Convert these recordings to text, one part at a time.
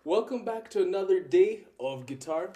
Welcome back to another day of guitar.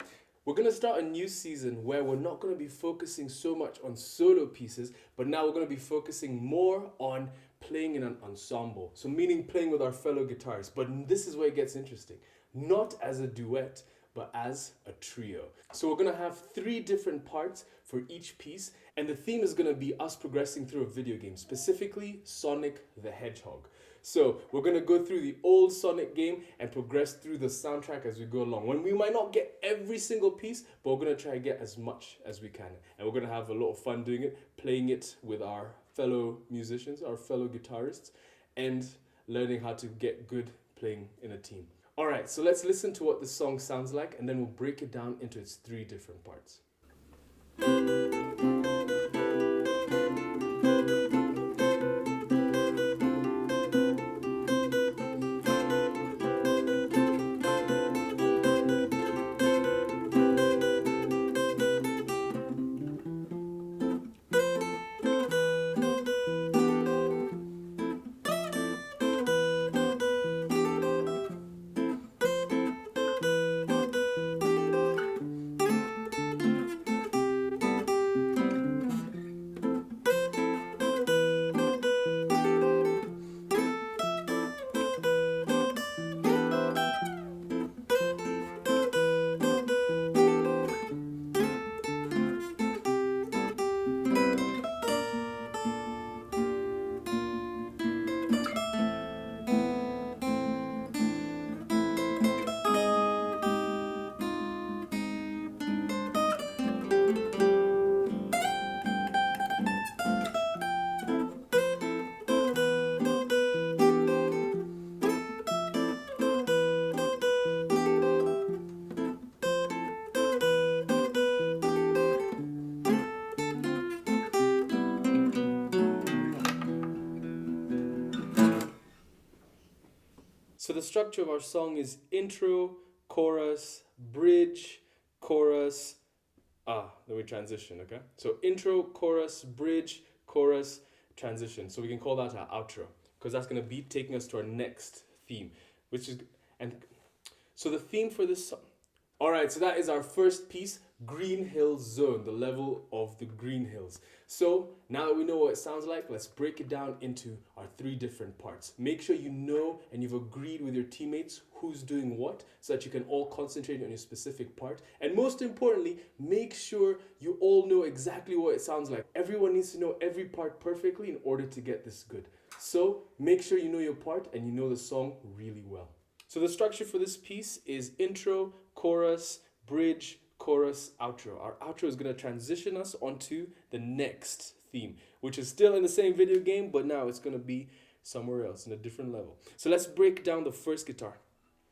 We're going to start a new season where we're not going to be focusing so much on solo pieces, but now we're going to be focusing more on playing in an ensemble. So, meaning playing with our fellow guitarists. But this is where it gets interesting. Not as a duet, but as a trio. So, we're going to have three different parts for each piece, and the theme is going to be us progressing through a video game, specifically Sonic the Hedgehog. So we're gonna go through the old Sonic game and progress through the soundtrack as we go along. When we might not get every single piece, but we're gonna try to get as much as we can. And we're gonna have a lot of fun doing it, playing it with our fellow musicians, our fellow guitarists, and learning how to get good playing in a team. Alright, so let's listen to what the song sounds like and then we'll break it down into its three different parts. So the structure of our song is intro, chorus, bridge, chorus. Then we transition, okay? So intro, chorus, bridge, chorus, transition. So we can call that our outro because that's going to be taking us to our next theme, which is and so the theme for this song. All right, so that is our first piece, Green Hills Zone, the level of the Green Hills. So now that we know what it sounds like, let's break it down into our three different parts. Make sure you know and you've agreed with your teammates who's doing what so that you can all concentrate on your specific part. And most importantly, make sure you all know exactly what it sounds like. Everyone needs to know every part perfectly in order to get this good. So make sure you know your part and you know the song really well. So the structure for this piece is intro, chorus, bridge, chorus, outro. Our outro is going to transition us onto the next theme, which is still in the same video game, but now it's going to be somewhere else in a different level. So let's break down the first guitar.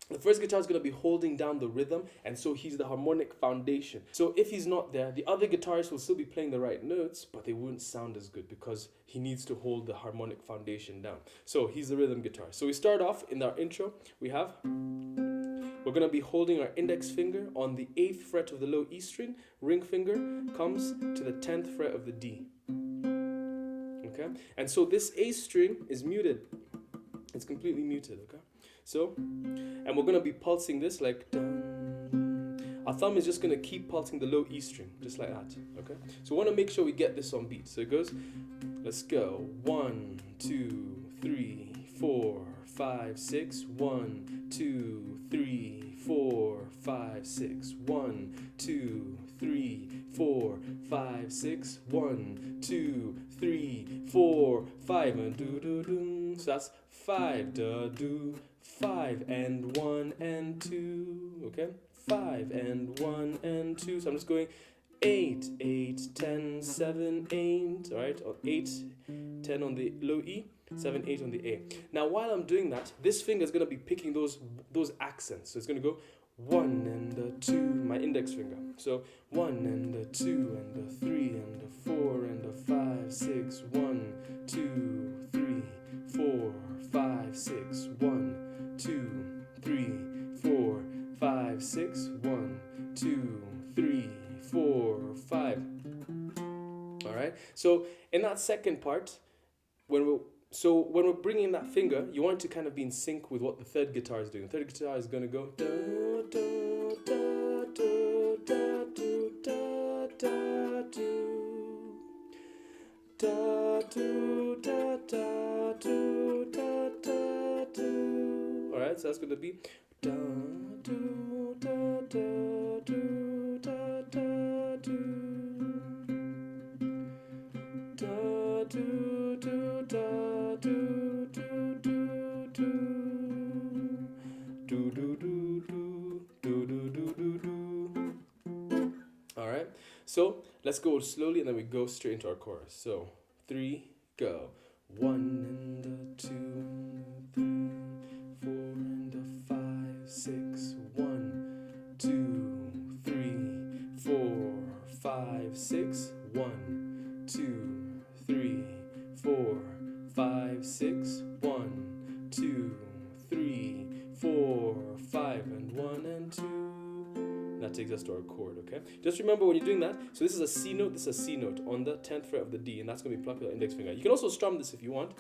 The first guitar is going to be holding down the rhythm, and so he's the harmonic foundation. So if he's not there, the other guitarists will still be playing the right notes, but they wouldn't sound as good because he needs to hold the harmonic foundation down. So he's the rhythm guitar. So we start off in our intro. We're going to be holding our index finger on the 8th fret of the low E string. Ring finger comes to the 10th fret of the D. Okay? And so this A string is muted. It's completely muted, okay? So, and we're going to be pulsing this like dun. Our thumb is just going to keep pulsing the low E string, just like that, okay? So we want to make sure we get this on beat. So it goes, let's go. 1, 2, 3, 4, 5, 6. 1, 2, 3, 4, 5, 6. 1, 2, 3, 4, 5, 6. 1, 2, 3, 4, 5. And do do do. So that's 5 da do. 5 and 1 and 2, okay? 5 and 1 and 2. So I'm just going 8, 8, 10, 7, 8, all right? Or 8, 10 on the low E, 7, 8 on the A. Now, while I'm doing that, this finger is going to be picking those accents. So it's going to go 1 and a 2, my index finger. So 1 and a 2 and a 3 and a 4 and a 5, 6, 1, 2, 3, 4, 5, 6, 1, 2, 3, 4, 5, 6, 1, 2, 3, 4, 5. All right. So in that second part, when we So when we're bringing that finger, you want it to kind of be in sync with what the third guitar is doing. The third guitar is going to go da da da do da do da da do da do da da do da da do. All right, so that's going to be da do da da do da da do. Da do do da do do do do do do do do do do. All right, so let's go slowly and then we go straight into our chorus. So 3, go. 1 and a 2 and a 3, 4 and a 5, 6. 1, 2, 3, 4, 5, 6. 1, 2, 3, 4, 5, 6. 1, 2, 3, 4, 5, and 1 and 2. That takes us to our chord, okay? Just remember when you're doing that, so this is a C note, this is a C note on the 10th fret of the D, and that's going to be plucked with the index finger. You can also strum this if you want.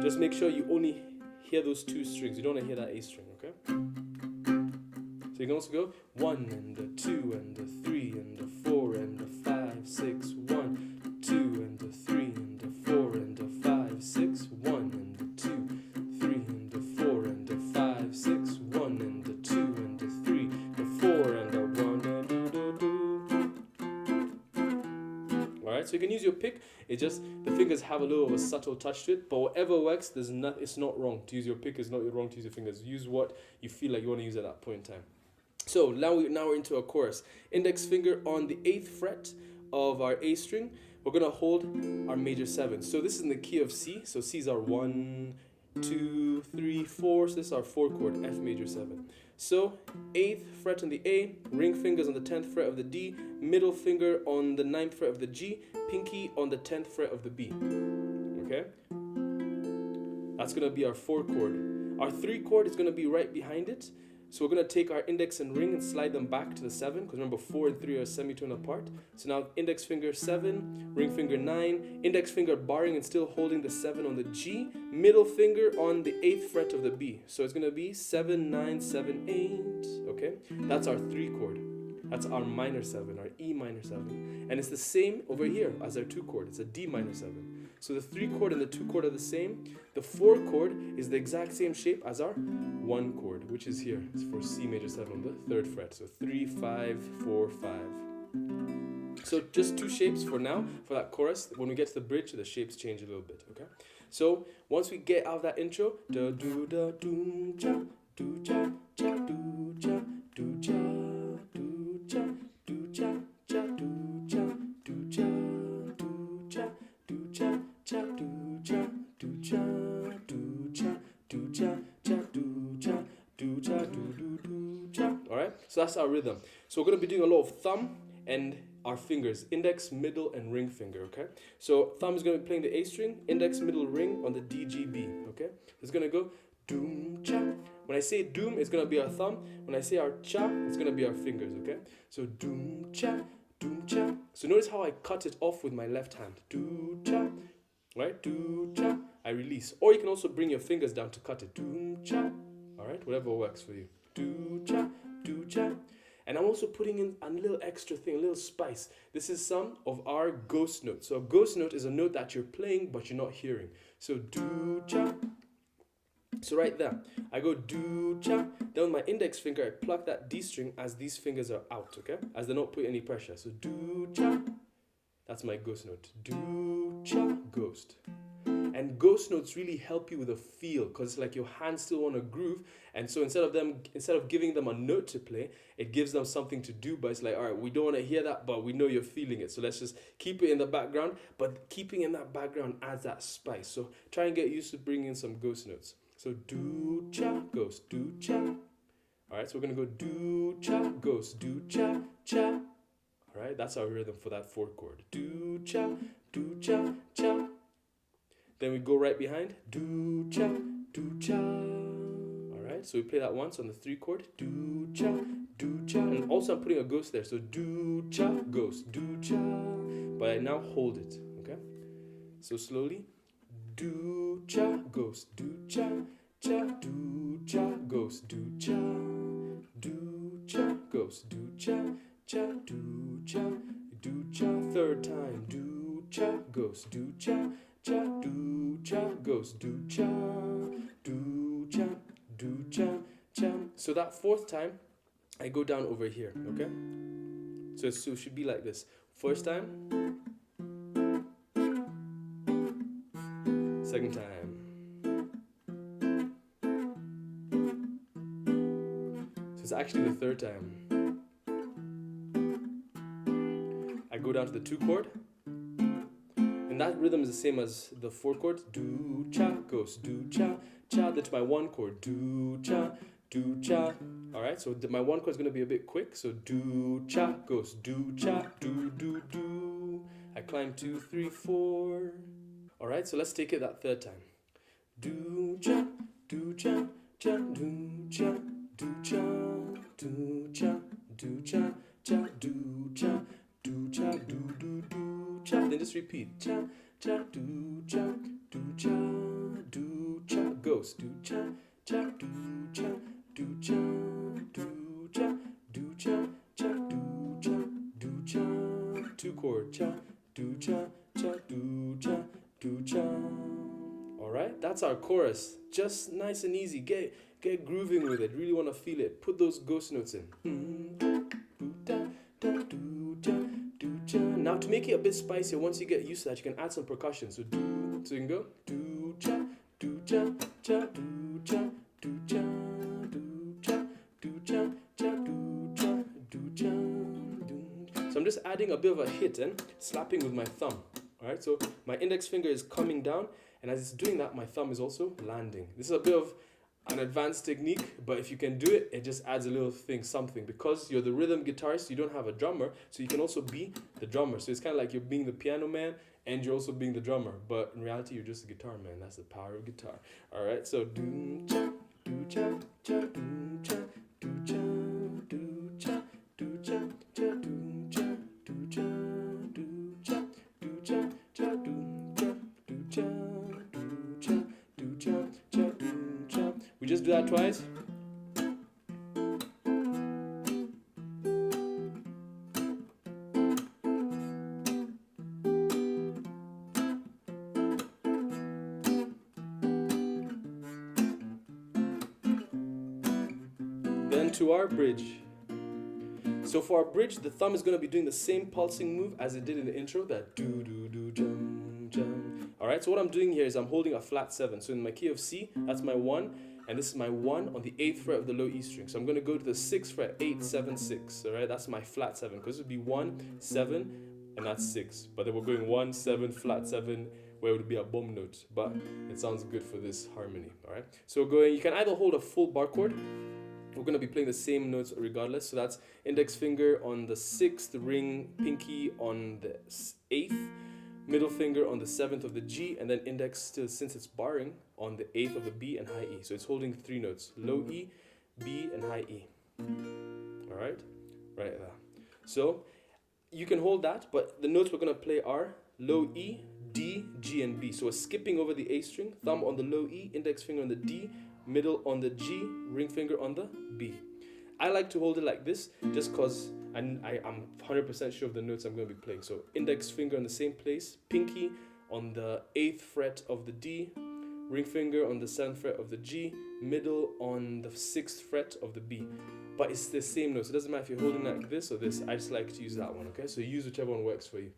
Just make sure you only hear those 2 strings. You don't want to hear that A string, okay? So you can also go 1 and a 2 and a 3 and a 4 and a 5, 6. 1, 2 and a 3 and a 4 and a 5, 6. 1 and a 2, 3 and a 4 and a 5, 6. 1 and a 2 and a 3, a 4 and a 1 and do. Alright, so you can use your pick. It's just the fingers have a little of a subtle touch to it, but whatever works, it's not wrong to use your pick. It's not wrong to use your fingers. Use what you feel like you want to use at that point in time. So now we're into a chorus. Index finger on the 8th fret of our A string. We're going to hold our major 7. So this is in the key of C. So C's our 1, 2, 3, 4. So this is our 4 chord, F major 7. So 8th fret on the A, ring fingers on the 10th fret of the D, middle finger on the 9th fret of the G, pinky on the 10th fret of the B. Okay? That's going to be our 4 chord. Our 3 chord is going to be right behind it. So we're going to take our index and ring and slide them back to the 7, because remember 4 and 3 are semitone apart. So now index finger 7, ring finger 9, index finger barring and still holding the 7 on the G, middle finger on the 8th fret of the B. So it's going to be 7, 9, 7, 8. Okay, that's our 3 chord. That's our minor 7, our E minor 7. And it's the same over here as our 2 chord. It's a D minor 7. So the 3 chord and the 2 chord are the same. The 4 chord is the exact same shape as our 1 chord, which is here. It's for C major 7 on the 3rd fret. So 3, 5, 4, 5. So just 2 shapes for now for that chorus. When we get to the bridge, the shapes change a little bit, okay? So once we get out of that intro, da do da do cha do cha cha do cha do cha do cha do cha cha do cha do cha do cha do cha cha do cha do cha do cha do cha cha do cha do cha do cha. All right, so that's our rhythm. So we're going to be doing a lot of thumb and our fingers, index, middle, and ring finger, okay? So thumb is going to be playing the A string, index, middle, ring on the D, G, B, okay? It's going to go doom, cha. When I say doom, it's going to be our thumb. When I say our cha, it's going to be our fingers, okay? So doom, cha, doom, cha. So notice how I cut it off with my left hand. Do, cha, right? Do, cha. I release. Or you can also bring your fingers down to cut it. Doom, cha. All right, whatever works for you. Do, cha, do, cha. And I'm also putting in a little extra thing, a little spice. This is some of our ghost notes. So a ghost note is a note that you're playing but you're not hearing. So do, cha. So right there, I go do, cha. Then with my index finger, I pluck that D string as these fingers are out, okay? As they're not putting any pressure. So do, cha. That's my ghost note. Do, cha, ghost. And ghost notes really help you with a feel, because it's like your hands still want to groove. And so instead of giving them a note to play, it gives them something to do. But it's like, all right, we don't want to hear that, but we know you're feeling it. So let's just keep it in the background. But keeping in that background adds that spice. So try and get used to bringing in some ghost notes. So do, cha, ghost, do, cha. All right, so we're going to go do, cha, ghost, do, cha, cha. All right, that's our rhythm for that 4th chord. Do, cha, cha. Then we go right behind. Do, cha, do, cha. All right, so we play that once on the 3 chord. Do, cha, do, cha. And also I'm putting a ghost there. So do, cha, ghost, do, cha. But I now hold it, okay? So slowly. do cha, ghost, do cha, cha, do cha, ghost, do cha, do cha, ghost, do cha, cha, do cha, do cha. Third time, do cha, ghost, do cha, cha, do cha, ghost, do cha, do cha, do cha, cha. So that fourth time, I go down over here, okay? So it should be like this. First time, second time. So it's actually the third time. I go down to the 2 chord. And that rhythm is the same as the 4 chord. Do cha, goes do cha, cha. Then to my 1 chord. Do cha, do cha. Alright, so my 1 chord is going to be a bit quick. So do cha, goes do cha, do, do, do. I climb 2, 3, 4. Alright, so let's take it that third time. Do cha, do cha, cha, do cha, do cha, do cha, do cha, cha, do cha, do cha, do, do, do, cha. Then just repeat. Cha, cha, do cha, do cha, do cha, ghost, do cha, cha, do cha, do cha, do cha, do cha, cha, do cha, do cha. 2 chord. Cha, do cha, cha, do cha, do cha. Alright, that's our chorus. Just nice and easy. Get grooving with it. Really want to feel it. Put those ghost notes in. Now to make it a bit spicier, once you get used to that, you can add some percussion. So do, so you can go do cha, do cha, cha, do cha, do cha, do cha, do cha, cha, do cha, do cha, do. So I'm just adding a bit of a hit and slapping with my thumb. Alright, so my index finger is coming down, and as it's doing that, my thumb is also landing. This is a bit of an advanced technique, but if you can do it, it just adds a little thing, something. Because you're the rhythm guitarist, you don't have a drummer, so you can also be the drummer. So it's kind of like you're being the piano man, and you're also being the drummer. But in reality, you're just a guitar man. That's the power of guitar. Alright, so do cha, do cha, cha, do cha, do cha, do cha, do cha, cha, do cha, do cha, do cha, do cha, cha, do cha, do cha, do cha, do cha, cha, do cha. We just do that twice. Then to our bridge. So for our bridge, the thumb is going to be doing the same pulsing move as it did in the intro, that do do do jum jum. Alright, so what I'm doing here is I'm holding a flat 7. So in my key of C, that's my 1, and this is my 1 on the 8th fret of the low E string. So I'm going to go to the 6th fret, 8, 7, 6. Alright, that's my flat 7, because it would be 1, 7, and that's 6. But then we're going 1, 7, flat 7, where it would be a bomb note. But it sounds good for this harmony. Alright, so you can either hold a full bar chord. We're going to be playing the same notes regardless. So that's index finger on the 6th, ring, pinky on the 8th, middle finger on the 7th of the G, and then index still, since it's barring, on the 8th of the B and high E. So it's holding 3 notes: low E, B, and high E. Alright? Right there. So you can hold that, but the notes we're going to play are low E, D, G, and B. So we're skipping over the A string, thumb on the low E, index finger on the D, middle on the G, ring finger on the B. I like to hold it like this just because I'm 100% sure of the notes I'm going to be playing. So index finger on the same place, pinky on the 8th fret of the D, ring finger on the 7th fret of the G, middle on the 6th fret of the B. But it's the same notes. It doesn't matter if you're holding like this or this. I just like to use that one, okay? So use whichever one works for you.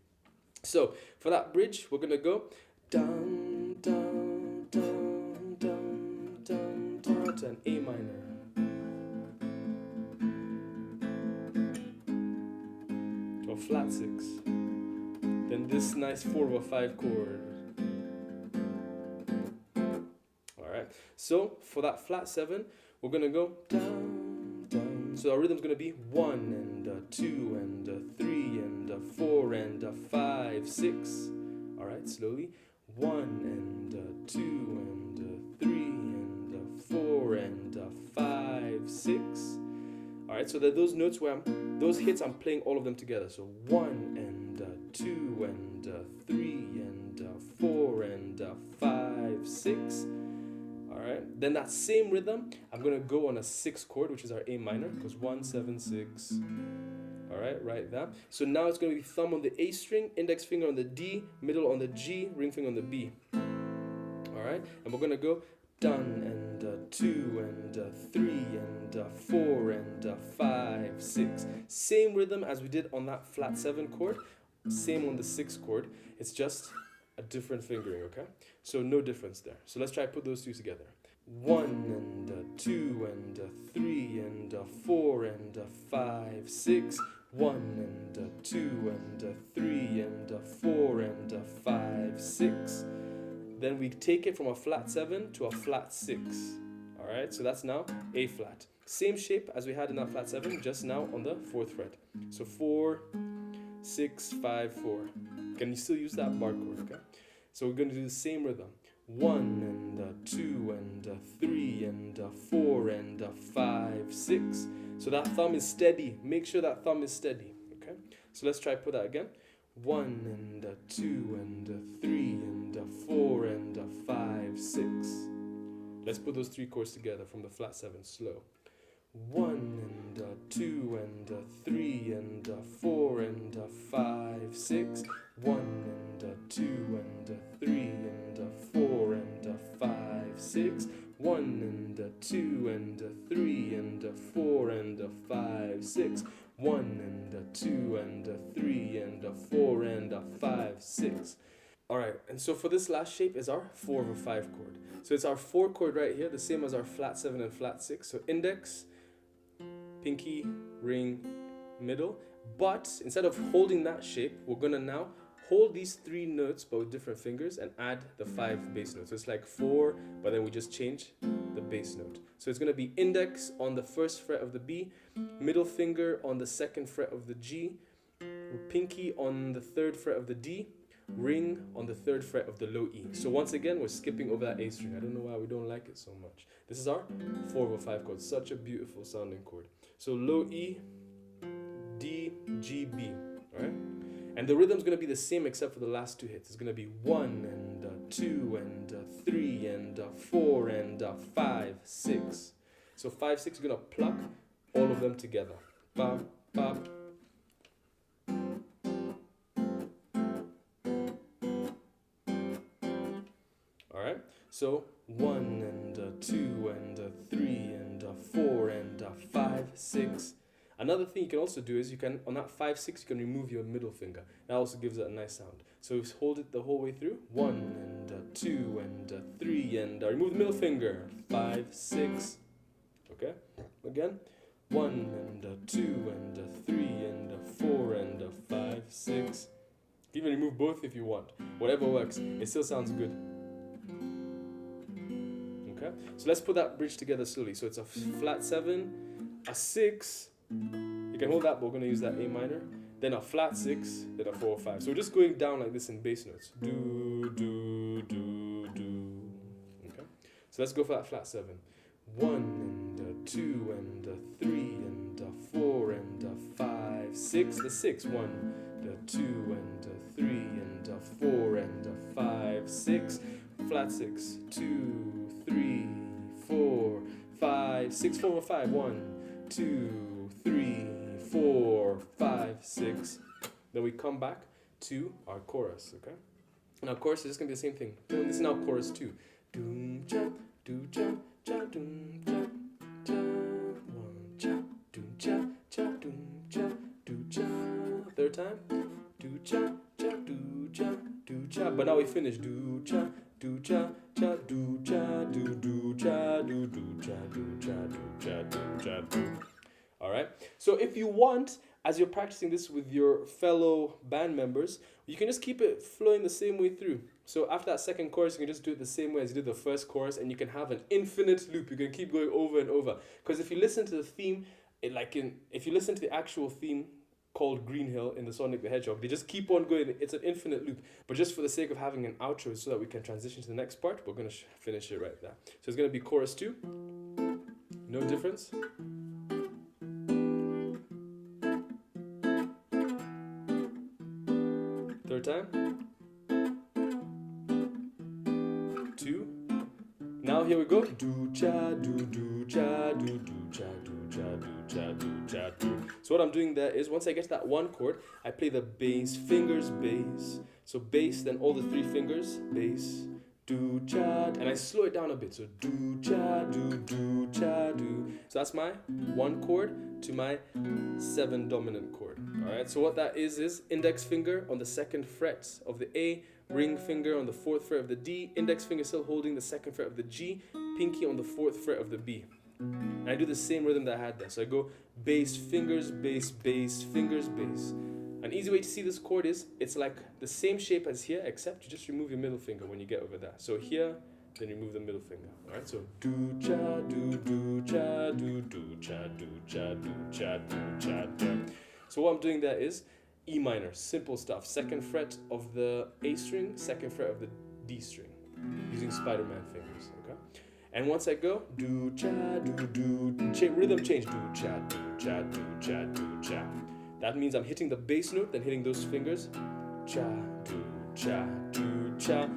So for that bridge, we're going to go down, down, down, down, down, down to an A minor. To a flat 6. Then this nice 4/5 chord. Alright, so for that flat 7, we're going to go down, down. So our rhythm's going to be 1 and 2 and 3 and 4 and 5, 6. Alright, slowly. 1 and 2 and 3 and 4 and 5, 6. Alright, so that those notes those hits, I'm playing all of them together. So 1 and 2 and 3 and 4 and 5. 6. All right, then that same rhythm, I'm gonna go on a 6 chord, which is our A minor, because 1, 7, 6. All right, right there. So now it's gonna be thumb on the A string, index finger on the D, middle on the G, ring finger on the B. All right, and we're gonna go done and 2 and 3 and 4 and 5, 6. Same rhythm as we did on that flat 7 chord, same on the 6 chord. It's just a different fingering, okay? So no difference there. So let's try to put those two together. 1 and 2 and 3 and 4 and 5, 6. 1 and 2 and 3 and 4 and 5, 6. Then we take it from a flat 7 to a flat 6. All right, so that's now A flat. Same shape as we had in that flat 7, just now on the 4th fret. So 4, 6, 5, 4. Can you still use that bar chord, okay? So we're going to do the same rhythm. 1 and 2 and 3 and 4 and 5, 6. So that thumb is steady. Make sure that thumb is steady, okay? So let's try put that again. 1 and 2 and 3 and 4 and 5, 6. Let's put those 3 chords together from the flat 7, slow. 1 and 2 and 3 and 4 and 5, 6. 1 and 2 and 3 and 4 and 5, 6. 1 and 2 and 3 and 4 and 5, 6. 1 and 2 and 3 and 4 and 5, 6. Alright, and so for this last shape is our 4 over 5 chord. So it's our 4 chord right here, the same as our flat 7 and flat 6. So index, pinky, ring, middle. But instead of holding that shape, we're gonna now hold these 3 notes but with different fingers and add the 5 bass notes. So it's like 4, but then we just change the bass note. So it's gonna be index on the 1st fret of the B, middle finger on the 2nd fret of the G, pinky on the 3rd fret of the D, ring on the 3rd fret of the low E. So once again, we're skipping over that A string. I don't know why we don't like it so much. This is our 4 over 5 chord. Such a beautiful sounding chord. So low E, D, G, B. All right? And the rhythm's going to be the same except for the last 2 hits. It's going to be 1 and 2 and 3 and 4 and 5, 6. So 5, 6, you're going to pluck all of them together. Ba, ba. All right? So 1 and 2 and 3 and 4 and 5, 6. Another thing you can also do is you can, on that 5, 6, you can remove your middle finger. That also gives it a nice sound. So hold it the whole way through. 1 and 2 and 3 and remove the middle finger. 5, 6. Okay? Again. 1 and 2 and 3 and 4 and 5, 6. You can even remove both if you want. Whatever works. It still sounds good. Okay? So let's put that bridge together slowly. So it's a flat 7, a 6. You can hold that, but we're going to use that A minor. Then a flat 6, then a 4 or 5. So we're just going down like this in bass notes. Do, do, do, do. Okay? So let's go for that flat 7. 1 and 2 and 3 and 4 and 5, 6. The 6. 1, the 2 and 3 and 4 and 5, 6. Flat 6. 2, 3, 4, 5, 6, 4 or 5. 1, 2, 3, 4, 5, 6. Then we come back to our chorus, okay? And our chorus is just gonna be the same thing. This is now chorus 2. Doom cha, do cha, cha, doom cha, cha, 1 cha, doom cha, cha, doom cha, do cha. 3rd time. Do cha, cha, do cha, do cha. But now we finish. Do cha, do cha, cha, do cha, do cha, do cha, do cha, do cha, do cha, do. All right. So if you want, as you're practicing this with your fellow band members, you can just keep it flowing the same way through. So after that 2nd chorus, you can just do it the same way as you did the 1st chorus, and you can have an infinite loop. You can keep going over and over. Because if you listen to the theme, if you listen to the actual theme called Green Hill in the Sonic the Hedgehog, they just keep on going. It's an infinite loop. But just for the sake of having an outro so that we can transition to the next part, we're going to finish it right there. So it's going to be chorus 2. No difference. 3rd time. 2, now here we go. Do cha do cha do cha do cha do cha do cha do. So what I'm doing there is once I get to that one chord, I play the bass fingers, bass. So bass, then all the three fingers, bass, do cha, and I slow it down a bit. So do cha do cha do. So that's my one chord to my 7 dominant chord. All right. So what that is index finger on the 2nd fret of the A, ring finger on the 4th fret of the D, index finger still holding the 2nd fret of the G, pinky on the 4th fret of the B. And I do the same rhythm that I had there. So I go bass, fingers, bass, bass, fingers, bass. An easy way to see this chord is it's like the same shape as here, except you just remove your middle finger when you get over there. So here, then remove the middle finger. All right. So do cha do cha do cha do cha do cha do cha do. So what I'm doing there is E minor, simple stuff. 2nd fret of the A string, 2nd fret of the D string, using Spider-Man fingers. Okay. And once I go do cha rhythm change, do cha do cha do cha do cha. That means I'm hitting the bass note, then hitting those fingers, cha do cha do cha.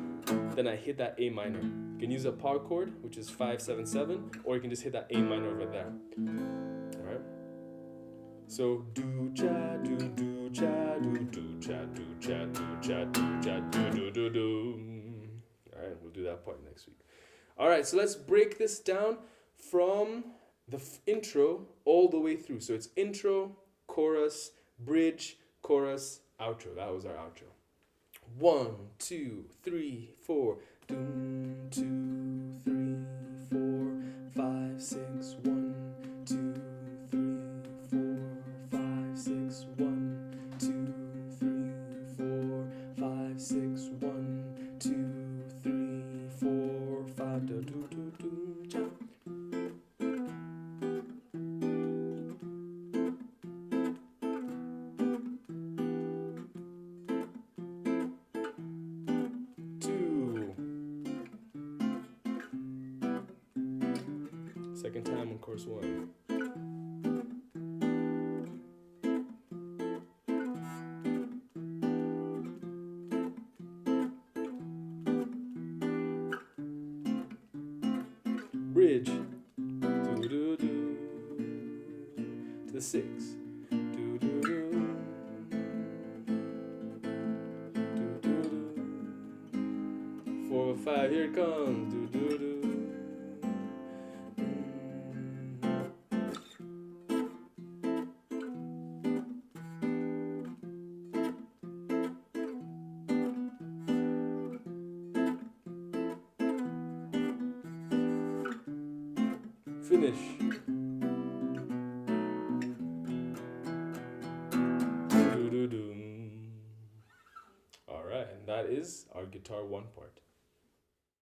Then I hit that A minor. You can use a power chord, which is 5-7-7, or you can just hit that A minor over there. All right. So do cha do cha do cha do cha do cha do cha do. All right, we'll do that part next week. All right, so let's break this down from the intro all the way through. So it's intro, chorus, bridge, chorus, outro. That was our outro. 1, 2, 3, 4. Doom, 2, 3, 4, 5, 6, 1, 2, 3, 4, 5, 6, 1, 2, 3, 4, 5, 6, 1, 2, 3, 4, 5. Do do do do cha. Second time on course 1. Bridge. Do do do. To the 6. Do do do. Do do do. 4, 5. Here it comes. Do do do. Finish. All right, and that is our guitar 1 part.